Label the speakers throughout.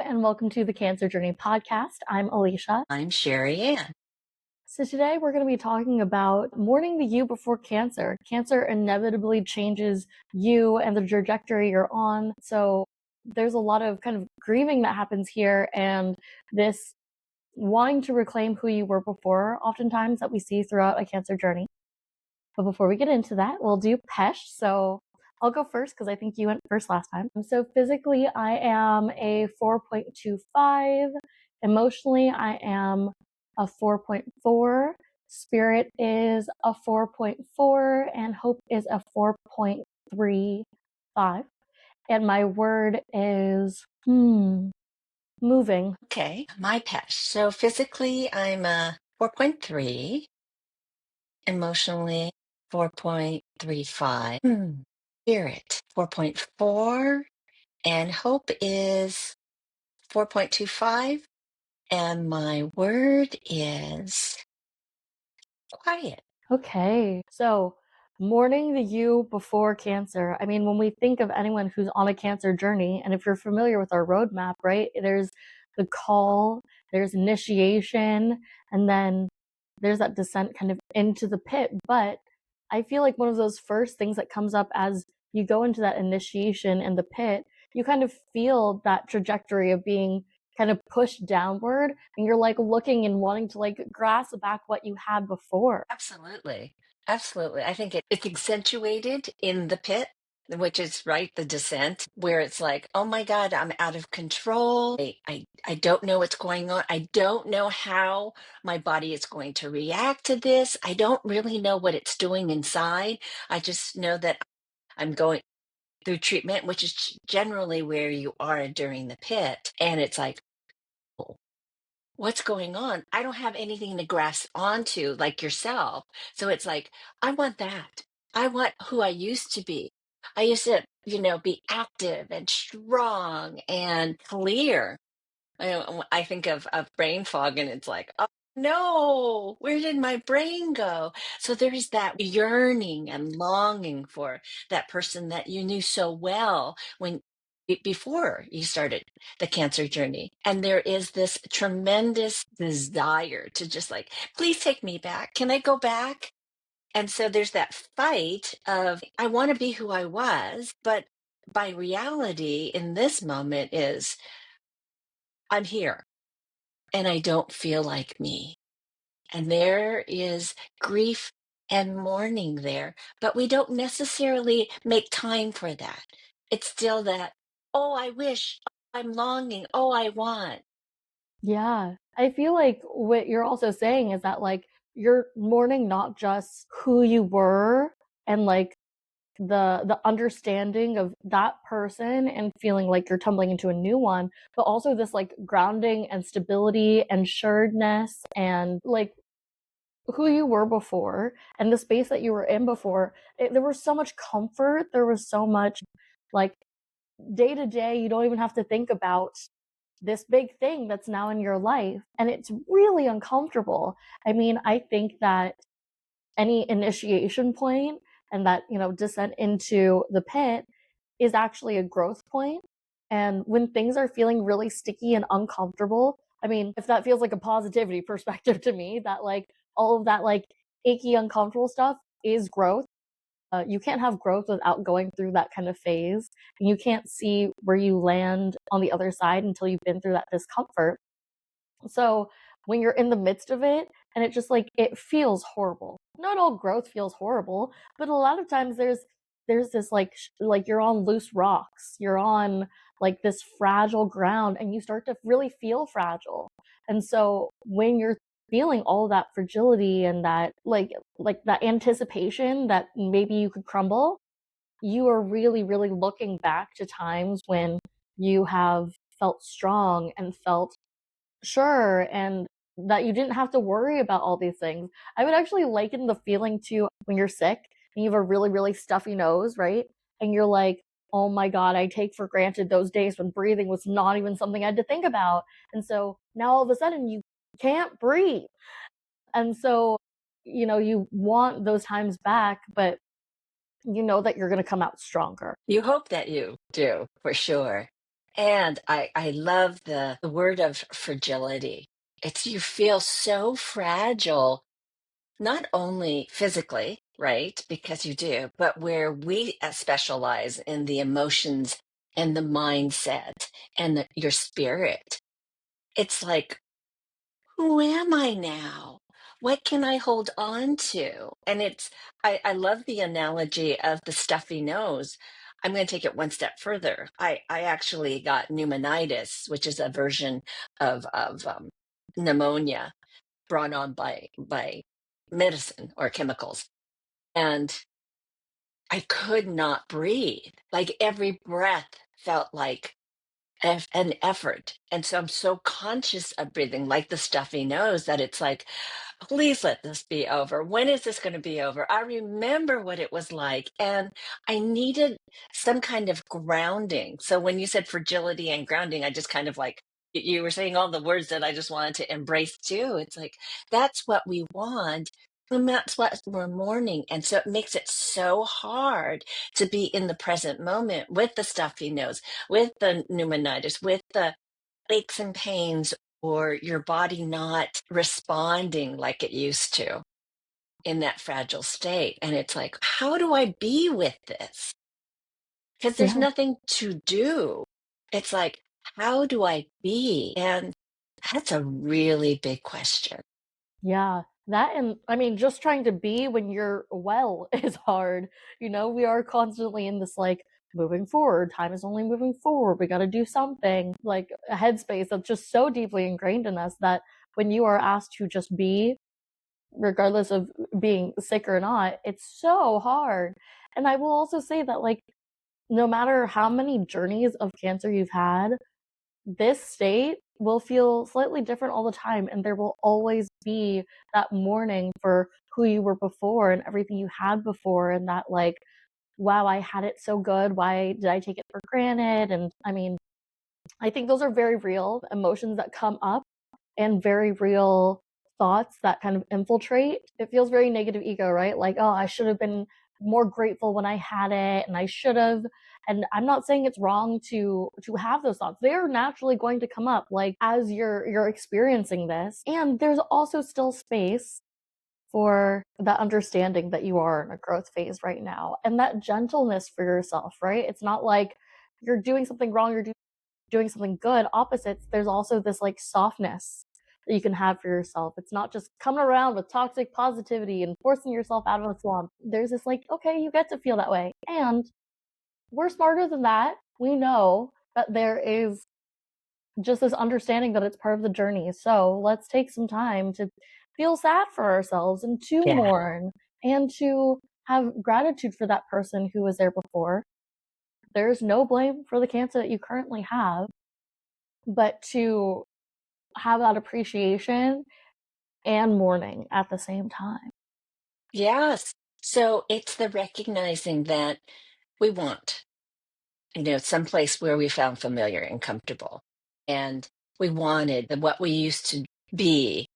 Speaker 1: and welcome to the Cancer Journey podcast. I'm Alicia.
Speaker 2: I'm Sherry Ann.
Speaker 1: So today we're going to be talking about mourning the you before cancer. Cancer inevitably changes you and the trajectory you're on. So there's a lot of kind of grieving that happens here, and this wanting to reclaim who you were before, oftentimes that we see throughout a cancer journey. But before we get into that, we'll do PESH. So I'll go first because I think you went first last time. So physically, I am a 4.25. Emotionally, I am a 4.4. Spirit is a 4.4, and hope is a 4.35. And my word is moving.
Speaker 2: Okay, my PESH. So physically, I'm a 4.3, emotionally, 4.35. Spirit, 4.4, and hope is 4.25. And my word is quiet.
Speaker 1: Okay, so mourning the you before cancer. I mean, when we think of anyone who's on a cancer journey, and if you're familiar with our roadmap, right, there's the call, there's initiation, and then there's that descent kind of into the pit. But I feel like one of those first things that comes up as you go into that initiation and the pit, you kind of feel that trajectory of being kind of pushed downward, and you're like looking and wanting to like grasp back what you had before.
Speaker 2: Absolutely. Absolutely. I think it's accentuated in the pit, which is right, the descent, where it's like, oh my God, I'm out of control. I don't know what's going on. I don't know how my body is going to react to this. I don't really know what it's doing inside. I just know that I'm going through treatment, which is generally where you are during the pit. And it's like, oh, what's going on? I don't have anything to grasp onto like yourself. So it's like, I want that. I want who I used to be. I used to, be active and strong and clear. I think of brain fog and it's like, oh no, where did my brain go? So there's that yearning and longing for that person that you knew so well before you started the cancer journey. And there is this tremendous desire to just like, please take me back. Can I go back? And so there's that fight of, I want to be who I was, but by reality in this moment is, I'm here and I don't feel like me. And there is grief and mourning there, but we don't necessarily make time for that. It's still that, oh, I wish, oh, I'm longing, oh, I want.
Speaker 1: Yeah. I feel like what you're also saying is that like you're mourning not just who you were and like the understanding of that person and feeling like you're tumbling into a new one, but also this like grounding and stability and sureness and like who you were before and the space that you were in before. There was so much comfort. There was so much like day to day, you don't even have to think about this big thing that's now in your life. And it's really uncomfortable. I mean, I think that any initiation point and that, descent into the pit is actually a growth point. And when things are feeling really sticky and uncomfortable, I mean, if that feels like a positivity perspective to me, that like all of that like achy, uncomfortable stuff is growth. You can't have growth without going through that kind of phase. And you can't see where you land on the other side until you've been through that discomfort. So when you're in the midst of it and it just like it feels horrible. Not all growth feels horrible, but a lot of times there's this like you're on loose rocks. You're on like this fragile ground and you start to really feel fragile. And so when you're feeling all of that fragility and that like that anticipation that maybe you could crumble, you are really really looking back to times when you have felt strong and felt sure, and that you didn't have to worry about all these things. I would actually liken the feeling to when you're sick and you have a really, really stuffy nose, right? And you're like, oh my God, I take for granted those days when breathing was not even something I had to think about. And so now all of a sudden you can't breathe. And so, you want those times back, but you know that you're going to come out stronger.
Speaker 2: You hope that you do, for sure. And I love the word of fragility. It's you feel so fragile, not only physically, right? Because you do, but where we specialize in the emotions and the mindset and your spirit. It's like, who am I now? What can I hold on to? And I love the analogy of the stuffy nose. I'm going to take it one step further. I actually got pneumonitis, which is a version of pneumonia brought on by medicine or chemicals. And I could not breathe. Like every breath felt like an effort. And so I'm so conscious of breathing, like the stuffy nose, that it's like, please let this be over. When is this going to be over? I remember what it was like, and I needed some kind of grounding. So when you said fragility and grounding, I just kind of like, you were saying all the words that I just wanted to embrace too. It's like, that's what we want. And that's what we're mourning. And so it makes it so hard to be in the present moment with the stuffy nose, with the pneumonitis, with the aches and pains, or your body not responding like it used to in that fragile state. And it's like, how do I be with this? Because there's
Speaker 1: Yeah.
Speaker 2: nothing to do. It's like, how do I be? And that's a really big question.
Speaker 1: Yeah, that and I mean, just trying to be when you're well is hard. You know, we are constantly in this like moving forward. Time is only moving forward. We got to do something. Like a headspace that's just so deeply ingrained in us that when you are asked to just be, regardless of being sick or not, it's so hard. And I will also say that like no matter how many journeys of cancer you've had, this state will feel slightly different all the time, and there will always be that mourning for who you were before and everything you had before, and that like, wow, I had it so good, why did I take it for granted? And I mean, I think those are very real emotions that come up and very real thoughts that kind of infiltrate. It feels very negative ego, right? Like, oh, I should have been more grateful when I had it, and I should have. And I'm not saying it's wrong to have those thoughts. They're naturally going to come up, like as you're experiencing this. And there's also still space for that understanding that you are in a growth phase right now, and that gentleness for yourself, right? It's not like you're doing something wrong, you're doing something good. Opposites, there's also this like softness that you can have for yourself. It's not just coming around with toxic positivity and forcing yourself out of a swamp. There's this like, okay, you get to feel that way. And we're smarter than that. We know that there is just this understanding that it's part of the journey. So let's take some time to feel sad for ourselves and to
Speaker 2: Yeah.
Speaker 1: mourn and to have gratitude for that person who was there before. There's no blame for the cancer that you currently have, but to have that appreciation and mourning at the same time.
Speaker 2: Yes. So it's the recognizing that we want, someplace where we found familiar and comfortable. And we wanted what we used to be.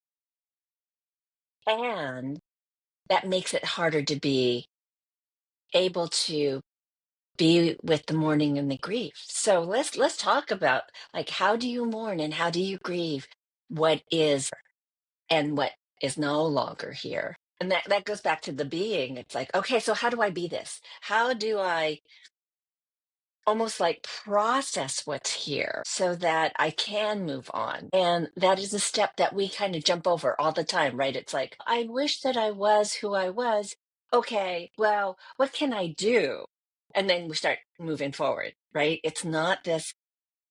Speaker 2: And that makes it harder to be able to be with the mourning and the grief. So let's talk about, like, how do you mourn and how do you grieve what is and what is no longer here. And that goes back to the being. It's like, okay, so how do I be this? How do I almost like process what's here so that I can move on? And that is a step that we kind of jump over all the time, right? It's like, I wish that I was who I was. Okay, well, what can I do? And then we start moving forward, right? It's not this,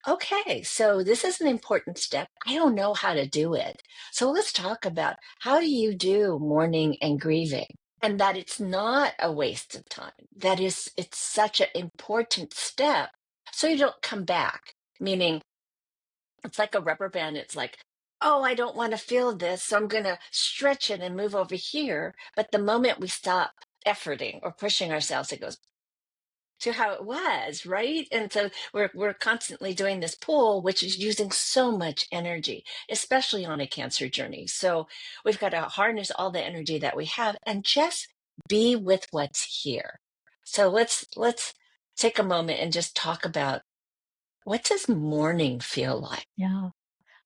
Speaker 2: okay, so this is an important step. I don't know how to do it. So let's talk about, how do you do mourning and grieving? And that it's not a waste of time. That is, it's such an important step. So you don't come back, meaning it's like a rubber band. It's like, oh, I don't want to feel this. So I'm going to stretch it and move over here. But the moment we stop efforting or pushing ourselves, it goes to how it was, right? And so we're constantly doing this pull, which is using so much energy, especially on a cancer journey. So we've got to harness all the energy that we have and just be with what's here. So let's take a moment and just talk about What does mourning feel like?
Speaker 1: Yeah.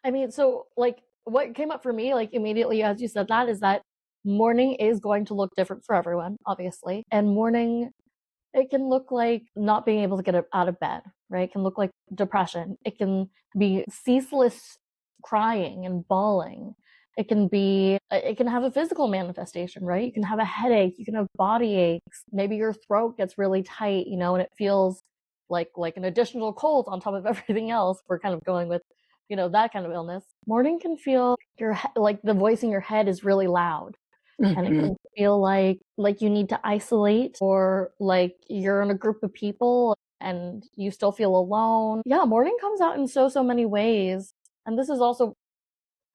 Speaker 1: I mean, so like what came up for me, like immediately as you said that, is that mourning is going to look different for everyone, obviously. And mourning, it can look like not being able to get out of bed, right? It can look like depression. It can be ceaseless crying and bawling. It can have a physical manifestation, right? You can have a headache, you can have body aches. Maybe your throat gets really tight, and it feels like an additional cold on top of everything else. We're kind of going with, that kind of illness. Mourning can feel like the voice in your head is really loud, and it
Speaker 2: Hmm.
Speaker 1: can feel like you need to isolate, or like you're in a group of people and you still feel alone. Yeah, mourning comes out in so many ways. And this is also,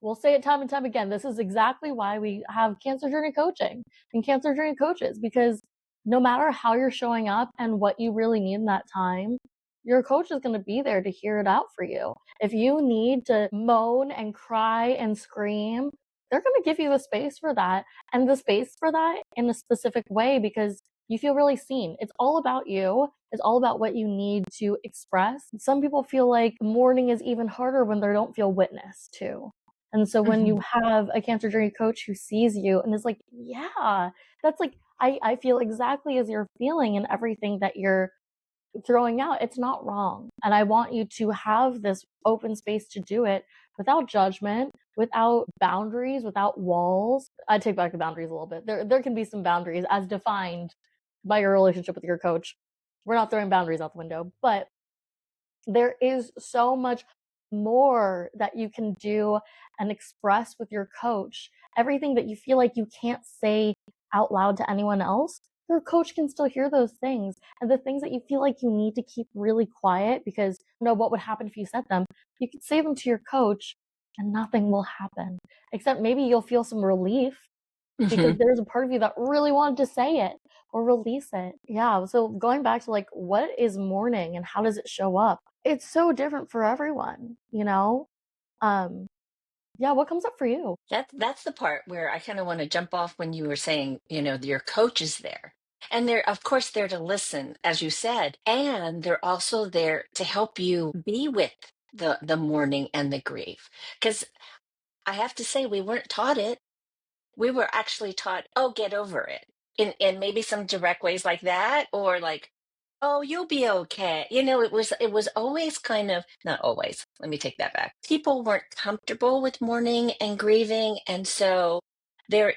Speaker 1: we'll say it time and time again, this is exactly why we have cancer journey coaching and cancer journey coaches, because no matter how you're showing up and what you really need in that time, your coach is going to be there to hear it out for you. If you need to moan and cry and scream, they're going to give you the space for that, and the space for that in a specific way, because you feel really seen. It's all about you. It's all about what you need to express. Some people feel like mourning is even harder when they don't feel witnessed too. And so when
Speaker 2: Hmm.
Speaker 1: you have a cancer journey coach who sees you and is like, yeah, that's like, I feel exactly as you're feeling, and everything that you're throwing out, it's not wrong. And I want you to have this open space to do it without judgment, without boundaries, without walls. I take back the boundaries a little bit. There can be some boundaries as defined by your relationship with your coach. We're not throwing boundaries out the window, but there is so much more that you can do and express with your coach. Everything that you feel like you can't say out loud to anyone else, your coach can still hear those things. And the things that you feel like you need to keep really quiet because you know what would happen if you said them, you can say them to your coach and nothing will happen. Except maybe you'll feel some relief because
Speaker 2: Hmm.
Speaker 1: there's a part of you that really wanted to say it or release it. Yeah. So going back to like, what is mourning and how does it show up? It's so different for everyone, you know? Um, yeah, what comes up for you?
Speaker 2: That's the part where I kind of want to jump off when you were saying, your coach is there. And they're of course there to listen, as you said, and they're also there to help you be with the mourning and the grief. Because I have to say, we weren't taught it. We were actually taught, oh, get over it. In maybe some direct ways like that, or like, oh, you'll be okay. It was always kind of, not always, let me take that back. People weren't comfortable with mourning and grieving, and so there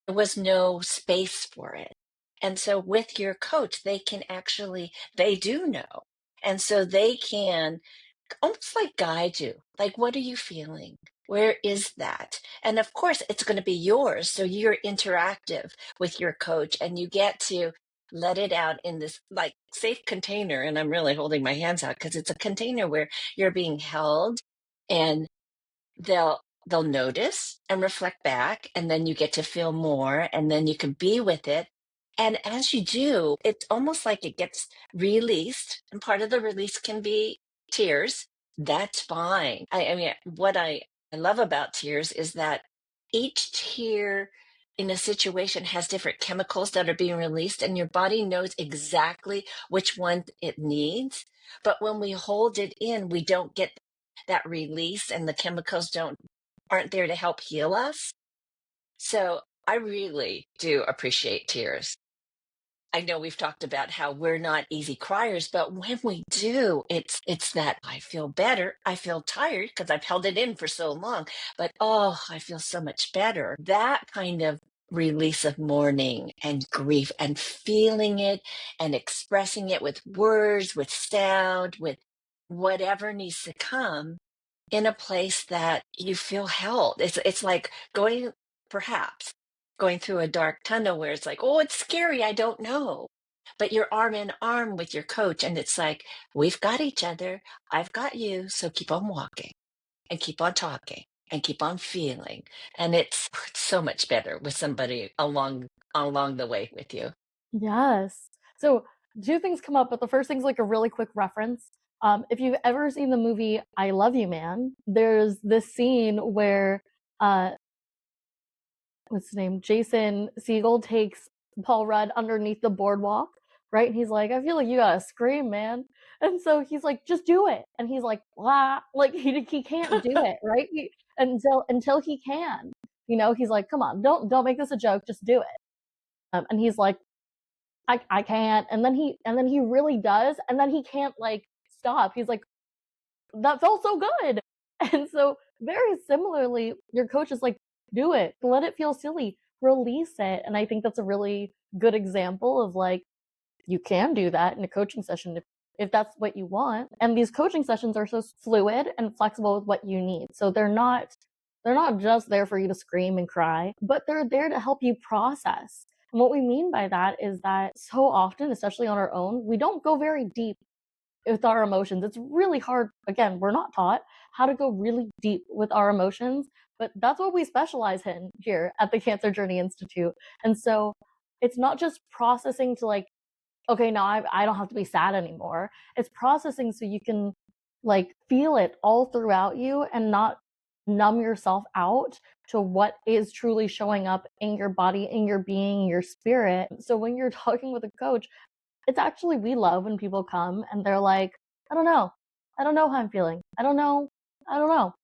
Speaker 2: was no space for it. And so with your coach, they do know. And so they can almost like guide you. Like, what are you feeling? Where is that? And of course, it's going to be yours. So you're interactive with your coach and you get to let it out in this like safe container. And I'm really holding my hands out because it's a container where you're being held, and they'll notice and reflect back, and then you get to feel more, and then you can be with it. And as you do, it's almost like it gets released, and part of the release can be tears. That's fine. I mean, what I love about tears is that each tear in a situation has different chemicals that are being released, and your body knows exactly which one it needs. But when we hold it in, we don't get that release, and the chemicals don't aren't there to help heal us. So I really do appreciate tears. I know we've talked about how we're not easy criers, but when we do, it's that I feel better. I feel tired because I've held it in for so long, but oh, I feel so much better. That kind of release of mourning and grief and feeling it and expressing it with words, with sound, with whatever needs to come in a place that you feel held. It's like perhaps going through a dark tunnel where it's like, oh, it's scary, I don't know. But you're arm in arm with your coach, and it's like, we've got each other, I've got you, so keep on walking and keep on talking and keep on feeling. And it's so much better with somebody along the way with you.
Speaker 1: Yes. So two things come up, but the first thing's like a really quick reference. If you've ever seen the movie I Love You Man, there's this scene where uh what's his name? Jason Segel takes Paul Rudd underneath the boardwalk, right? And he's like, I feel like you gotta scream, man. And so he's like, just do it. And he's like, "Blah." Like he can't do it, right? Until he can. He's like, "Come on, don't make this a joke, just do it." And he's like, I can't. And then he really does, and then he can't like stop. He's like, that felt so good. And so very similarly, your coach is like, do it, let it feel silly, release it. And I think that's a really good example of like, you can do that in a coaching session if that's what you want. And these coaching sessions are so fluid and flexible with what you need. So they're not just there for you to scream and cry, but they're there to help you process. And what we mean by that is that so often, especially on our own, we don't go very deep with our emotions. It's really hard. Again, we're not taught how to go really deep with our emotions, but that's what we specialize in here at the Cancer Journey Institute. And so it's not just processing to like, okay, now I don't have to be sad anymore. It's processing so you can like feel it all throughout you and not numb yourself out to what is truly showing up in your body, in your being, your spirit. So when you're talking with a coach, it's actually, we love when people come and they're like, I don't know. I don't know how I'm feeling. I don't know. I don't know.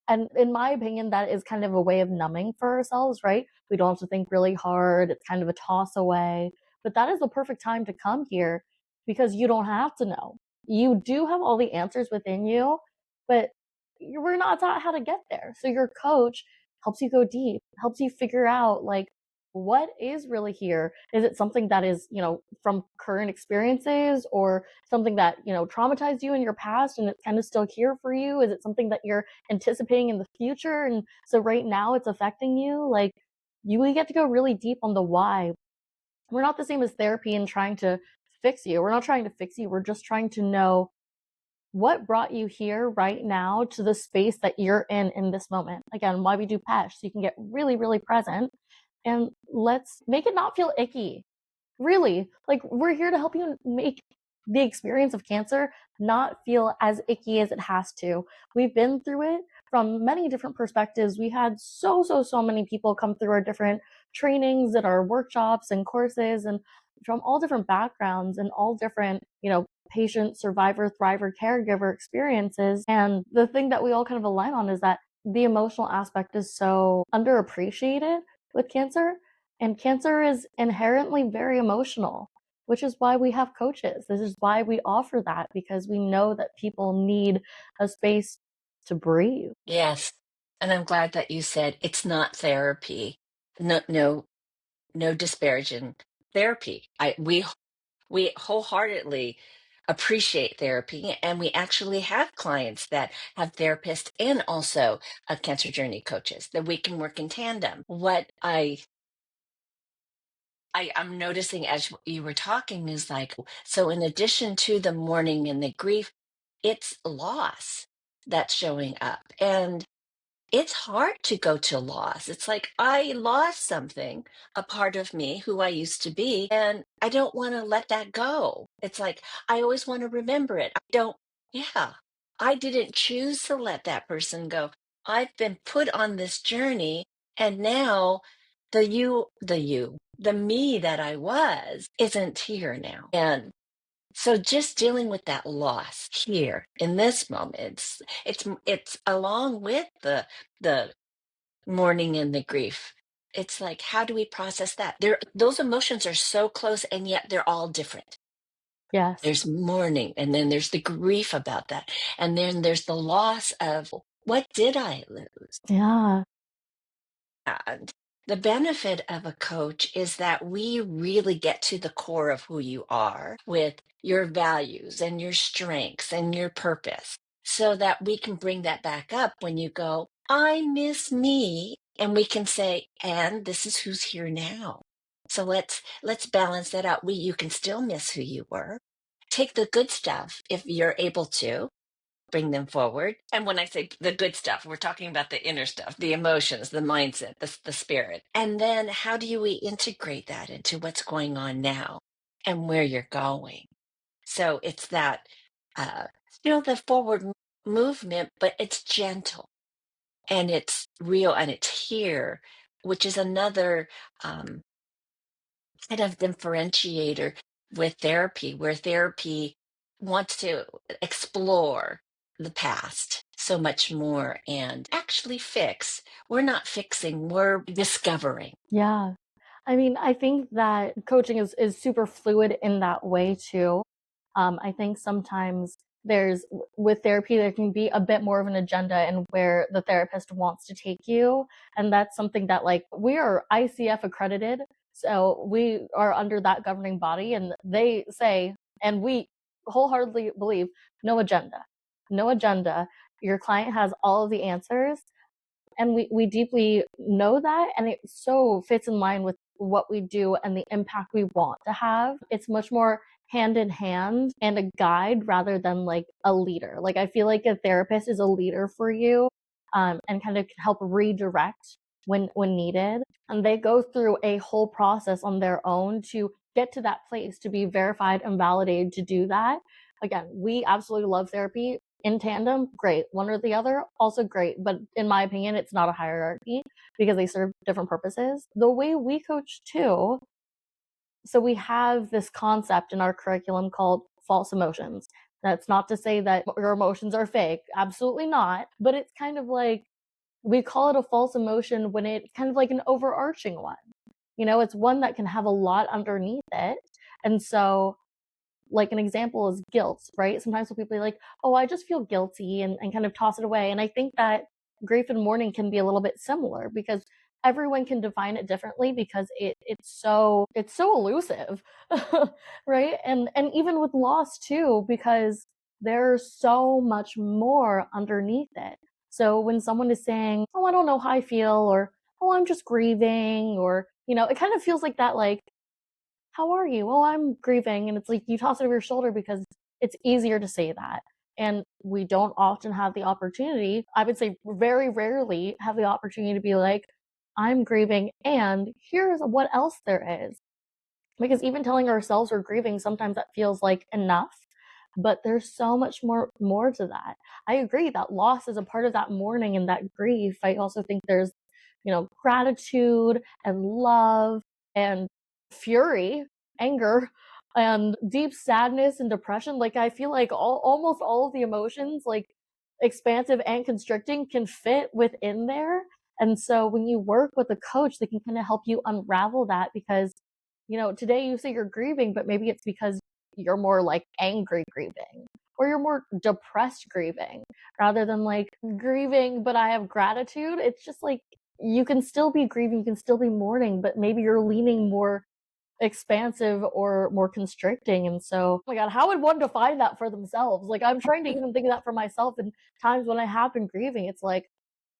Speaker 1: And in my opinion, that is kind of a way of numbing for ourselves, right? We don't have to think really hard. It's kind of a toss away. But that is the perfect time to come here because you don't have to know. You do have all the answers within you, but we're not taught how to get there. So your coach helps you go deep, helps you figure out like what is really here. Is it something that is, from current experiences or something that, traumatized you in your past and it's kind of still here for you? Is it something that you're anticipating in the future? And so right now it's affecting you. Like we get to go really deep on the why. We're not the same as therapy and trying to fix you. We're not trying to fix you. We're just trying to know what brought you here right now to the space that you're in this moment. Again, why we do PESH, so you can get really, really present. And let's make it not feel icky. Really, like we're here to help you make the experience of cancer not feel as icky as it has to. We've been through it from many different perspectives. We had so many people come through our different trainings and our workshops and courses, and from all different backgrounds and all different, patient, survivor, thriver, caregiver experiences. And the thing that we all kind of align on is that the emotional aspect is so underappreciated with cancer. And cancer is inherently very emotional, which is why we have coaches. This is why we offer that, because we know that people need a space to breathe.
Speaker 2: Yes. And I'm glad that you said it's not therapy. No, no, no disparaging therapy. We wholeheartedly appreciate therapy, and we actually have clients that have therapists and also cancer journey coaches that we can work in tandem. What I'm noticing as you were talking is like, so in addition to the mourning and the grief, it's loss that's showing up. And it's hard to go to loss. It's like I lost something, a part of me who I used to be, and I don't want to let that go. It's like I always want to remember it. I don't, yeah, I didn't choose to let that person go. I've been put on this journey, and now the me that I was isn't here now. And so just dealing with that loss here in this moment, it's along with the mourning and the grief. It's like, how do we process that? Those emotions are so close, and yet they're all different.
Speaker 1: Yes.
Speaker 2: There's mourning, and then there's the grief about that, and then there's the loss of what did I lose?
Speaker 1: Yeah.
Speaker 2: And the benefit of a coach is that we really get to the core of who you are with your values and your strengths and your purpose so that we can bring that back up when you go, I miss me. And we can say, and this is who's here now. So let's balance that out. You can still miss who you were. Take the good stuff if you're able to, bring them forward. And when I say the good stuff, we're talking about the inner stuff, the emotions, the mindset, the spirit. And then how do we integrate that into what's going on now and where you're going? So it's that still the forward movement, but it's gentle and it's real and it's here, which is another um, kind of differentiator with therapy, where therapy wants to explore the past so much more and actually fix. We're not fixing, we're discovering.
Speaker 1: Yeah. I mean, I think that coaching is super fluid in that way too. I think sometimes with therapy, there can be a bit more of an agenda in where the therapist wants to take you. And that's something that, like, we are ICF accredited. So we are under that governing body, and they say, and we wholeheartedly believe, no agenda. No agenda. Your client has all of the answers, and we deeply know that, and it so fits in line with what we do and the impact we want to have. It's much more hand in hand and a guide rather than like a leader. Like, I feel like a therapist is a leader for you, and kind of can help redirect when needed, and they go through a whole process on their own to get to that place, to be verified and validated to do that. Again, we absolutely love therapy. In tandem, great. One or the other, also great. But in my opinion, it's not a hierarchy because they serve different purposes. The way we coach too, so we have this concept in our curriculum called false emotions. That's not to say that your emotions are fake. Absolutely not. But it's kind of like, we call it a false emotion when it's kind of like an overarching one. It's one that can have a lot underneath it. And so, like, an example is guilt, right? Sometimes when people are like, oh, I just feel guilty, and kind of toss it away. And I think that grief and mourning can be a little bit similar because everyone can define it differently because it's so elusive, right? And even with loss too, because there's so much more underneath it. So when someone is saying, oh, I don't know how I feel, or oh, I'm just grieving, or it kind of feels like that, like, how are you? Oh, I'm grieving. And it's like you toss it over your shoulder because it's easier to say that. And we don't often have the opportunity, I would say very rarely have the opportunity to be like, I'm grieving and here's what else there is. Because even telling ourselves we're grieving, sometimes that feels like enough. But there's so much more to that. I agree that loss is a part of that mourning and that grief. I also think there's, gratitude and love and fury, anger, and deep sadness and depression. Like, I feel like almost all of the emotions, like expansive and constricting, can fit within there. And so when you work with a coach, they can kind of help you unravel that because, today you say you're grieving, but maybe it's because you're more like angry grieving, or you're more depressed grieving, rather than like grieving, but I have gratitude. It's just like, you can still be grieving, you can still be mourning, but maybe you're leaning more expansive or more constricting. And so, oh my God, how would one define that for themselves? Like, I'm trying to even think of that for myself in times when I have been grieving. It's like,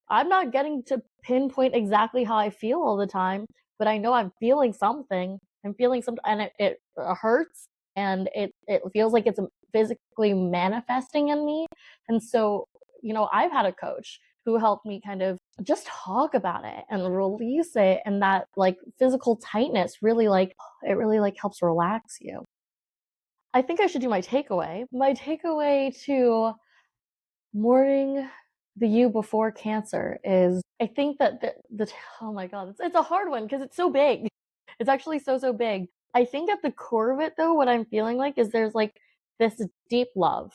Speaker 1: I'm not getting to pinpoint exactly how I feel all the time, but I know I'm feeling something. I'm feeling something, and it hurts, and it feels like it's physically manifesting in me. And so, I've had a coach who helped me kind of just talk about it and release it, and that like physical tightness really, like, it really like helps relax you. I think I should do my takeaway. My takeaway to mourning the you before cancer is, I think that oh my God, it's a hard one because it's so big. It's actually so big. I think at the core of it though, what I'm feeling like is there's like this deep love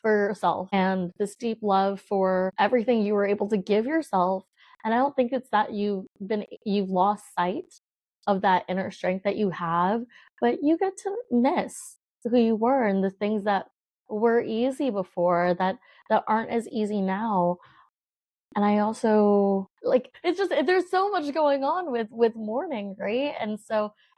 Speaker 1: for yourself and this deep love for everything you were able to give yourself. And I don't think it's that you've lost sight of that inner strength that you have, but you get to miss who you were and the things that were easy before that aren't as easy now. And I also like, it's just, there's so much going on with mourning, right? And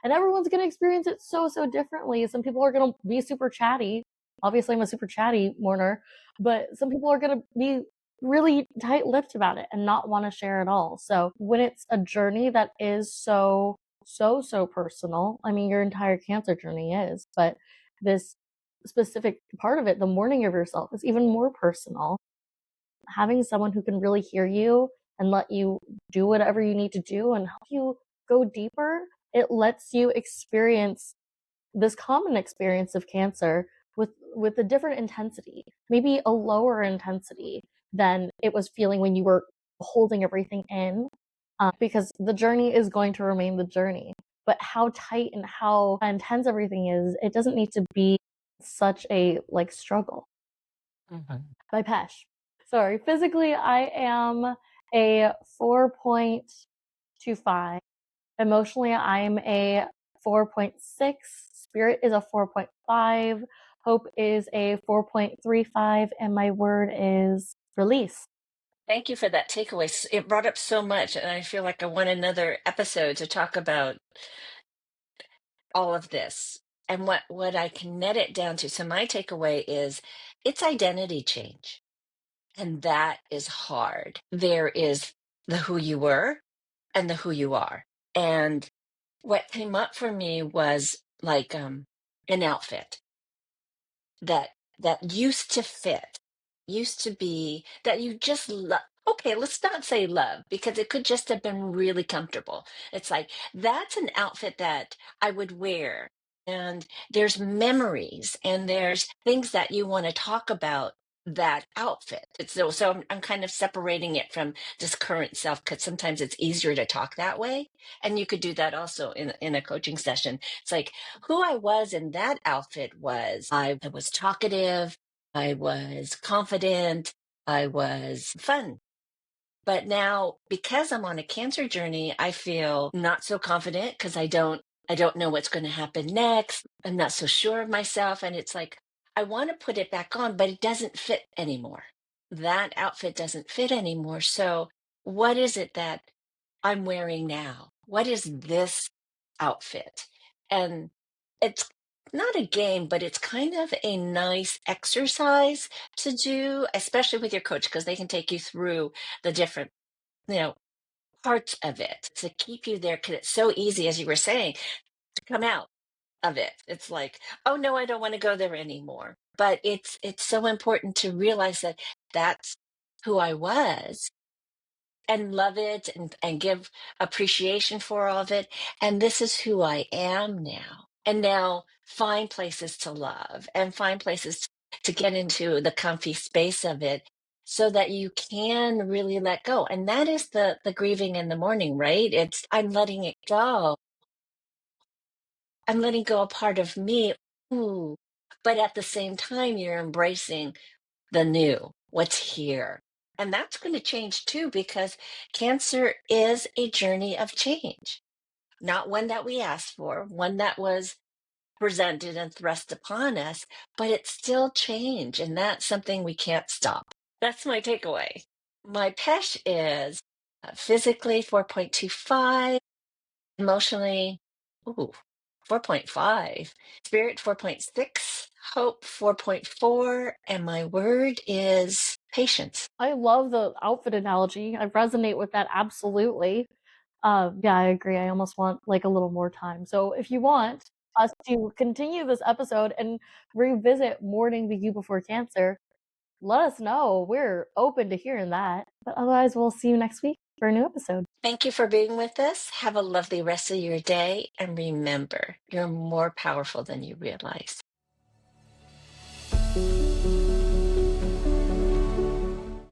Speaker 1: everyone's going to experience it so differently. Some people are going to be super chatty. Obviously I'm a super chatty mourner, but some people are going to be really tight-lipped about it and not want to share at all. So when it's a journey that is so personal, I mean, your entire cancer journey is, but this specific part of it, the mourning of yourself, is even more personal. Having someone who can really hear you and let you do whatever you need to do and help you go deeper, it lets you experience this common experience of cancer with a different intensity, maybe a lower intensity than it was feeling when you were holding everything in, because the journey is going to remain the journey. But how tight and how intense everything is, it doesn't need to be such a like struggle.
Speaker 2: Mhm.
Speaker 1: My PESH. Sorry. Physically, I am a 4.25. Emotionally, I'm a 4.6. Spirit is a 4.5. Hope is a 4.35. And my word is release.
Speaker 2: Thank you for that takeaway. It brought up so much, and I feel like I want another episode to talk about all of this and what I can net it down to. So my takeaway is it's identity change, and that is hard. There is the who you were and the who you are. And what came up for me was like an outfit that used to fit, used to be that you just love. Okay, let's not say love because it could just have been really comfortable. It's like that's an outfit that I would wear. And there's memories and there's things that you want to talk about that outfit. I'm kind of separating it from this current self because sometimes it's easier to talk that way. And you could do that also in a coaching session. It's like, who I was in that outfit was I was talkative, I was confident, I was fun. But now because I'm on a cancer journey, I feel not so confident because I don't know what's going to happen next. I'm not so sure of myself and it's like I want to put it back on, but it doesn't fit anymore. That outfit doesn't fit anymore. So what is it that I'm wearing now? What is this outfit? And it's not a game, but it's kind of a nice exercise to do, especially with your coach, because they can take you through the different, you know, parts of it to keep you there. Because it's so easy, as you were saying, to come out of it. It's like, oh no, I don't want to go there anymore. But it's so important to realize that that's who I was and love it and give appreciation for all of it. And this is who I am now. And now find places to love and find places to get into the comfy space of it so that you can really let go. And that is the grieving in the morning, right? It's I'm letting it go. I'm letting go a part of me. Ooh. But at the same time, you're embracing the new, what's here. And that's going to change too, because cancer is a journey of change, not one that we asked for, one that was presented and thrust upon us, but it's still change. And that's something we can't stop. That's my takeaway. My PESH is physically 4.25, emotionally, ooh, 4.5, spirit 4.6, hope 4.4, and my word is patience.
Speaker 1: I love the outfit analogy. I resonate with that absolutely. Yeah, I agree. I almost want like a little more time. So if you want us to continue this episode and revisit Mourning the You Before Cancer, let us know. We're open to hearing that. But otherwise, we'll see you next week for a new episode.
Speaker 2: Thank you for being with us. Have a lovely rest of your day. And remember, you're more powerful than you realize.